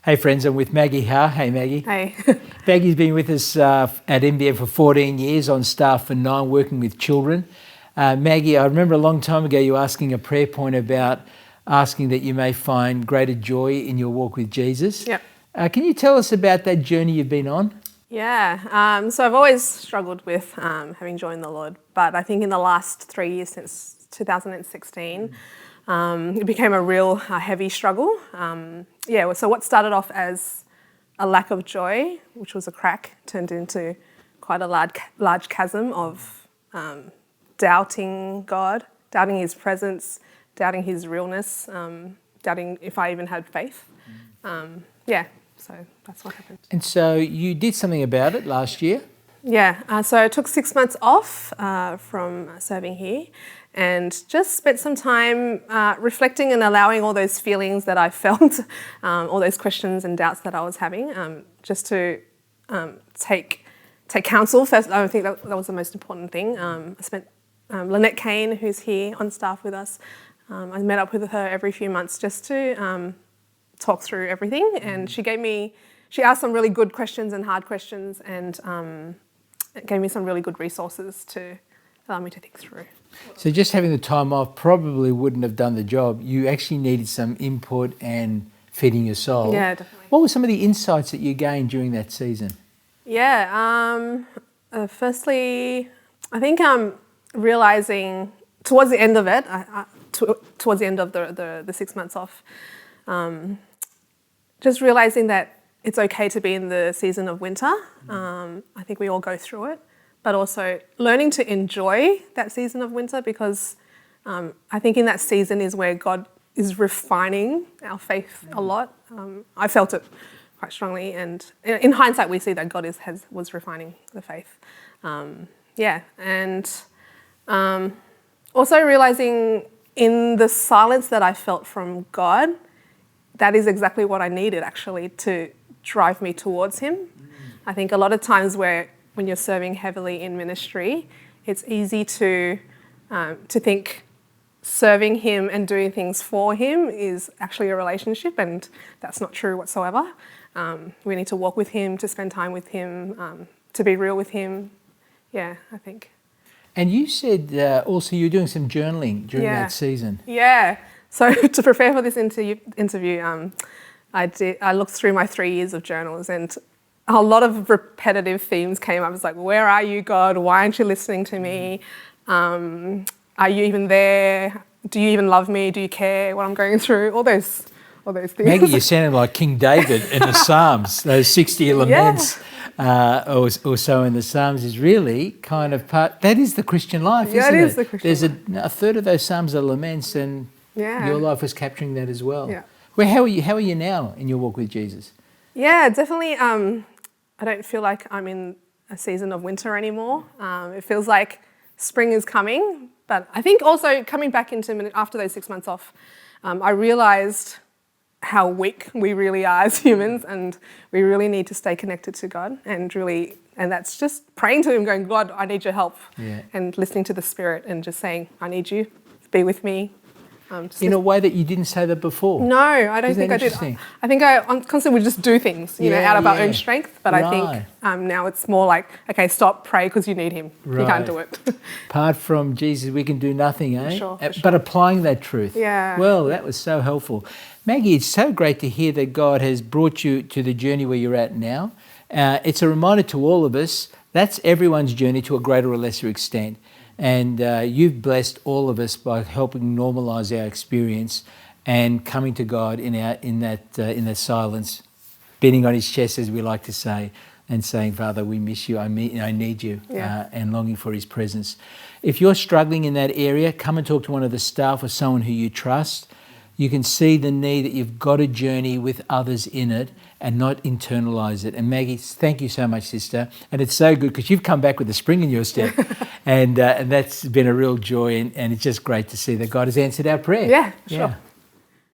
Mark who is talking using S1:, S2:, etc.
S1: Hey friends, I'm with Maggie Ha. Hey Maggie.
S2: Hey.
S1: Maggie's been with us at MBM for 14 years, on staff for 9, working with children. Maggie, I remember a long time ago you asking a prayer point about asking that you may find greater joy in your walk with Jesus.
S2: Yep.
S1: Can you tell us about that journey you've been on?
S2: Yeah, so I've always struggled with having joy in the Lord, but I think in the last 3 years, since 2016, it became a real heavy struggle. So what started off as a lack of joy, which was a crack, turned into quite a large chasm of doubting God, doubting His presence, doubting His realness, doubting if I even had faith. So that's what happened.
S1: And so you did something about it last year?
S2: Yeah, so I took 6 months off from serving here and just spent some time reflecting and allowing all those feelings that I felt, all those questions and doubts that I was having, just to take counsel first. I think that was the most important thing. I spent Lynette Kane, who's here on staff with us, I met up with her every few months just to talk through everything, and she asked some really good questions and hard questions, and it gave me some really good resources to allow me to think through.
S1: So just having the time off probably wouldn't have done the job. You actually needed some input and feeding your soul.
S2: Yeah, definitely.
S1: What were some of the insights that you gained during that season?
S2: Yeah, firstly, I think realising towards the end of it, towards the end of the 6 months off, just realising that it's okay to be in the season of winter. I think we all go through it, but also learning to enjoy that season of winter, because I think in that season is where God is refining our faith a lot. I felt it quite strongly, and in hindsight we see that God was refining the faith. And also realising in the silence that I felt from God, that is exactly what I needed actually to drive me towards Him. I think a lot of times when you're serving heavily in ministry, it's easy to think serving Him and doing things for Him is actually a relationship, and that's not true whatsoever. We need to walk with Him, to spend time with Him, to be real with Him. Yeah, I think. And
S1: you said also you're doing some journaling during that season.
S2: Yeah. So to prepare for this interview, I looked through my 3 years of journals, and a lot of repetitive themes came up. It's like, where are you, God? Why aren't you listening to me? Are you even there? Do you even love me? Do you care what I'm going through? All those things.
S1: Maggie, you sounded like King David in the Psalms. Those 60 laments or so in the Psalms is really kind of part. That is the Christian life, isn't it?
S2: Yeah, it is the Christian life.
S1: There's a third of those Psalms are laments, and your life was capturing that as well.
S2: Yeah.
S1: Well, how are you now in your walk with Jesus?
S2: Yeah, definitely. I don't feel like I'm in a season of winter anymore. It feels like spring is coming, but I think also coming back into after those 6 months off, I realised how weak we really are as humans, and we really need to stay connected to God, and that's just praying to Him, going, God, I need your help, and listening to the Spirit and just saying, I need you, be with me.
S1: In a way that you didn't say that before.
S2: No, I don't think I did. I think I constantly would just do things, out of our own strength. But I think now it's more like, okay, stop, pray, because you need Him. Right. You can't do it.
S1: Apart from Jesus, we can do nothing, eh?
S2: For sure.
S1: But applying that truth.
S2: Yeah.
S1: Well, that was so helpful. Maggie, it's so great to hear that God has brought you to the journey where you're at now. It's a reminder to all of us, that's everyone's journey to a greater or lesser extent. And you've blessed all of us by helping normalise our experience and coming to God in that silence, beating on His chest, as we like to say, and saying, Father, we miss you, I need you, and longing for His presence. If you're struggling in that area, come and talk to one of the staff or someone who you trust. You can see the need that you've got a journey with others in it and not internalise it. And Maggie, thank you so much, sister. And it's so good because you've come back with a spring in your step. and that's been a real joy. And it's just great to see that God has answered our prayer.
S2: Yeah, sure.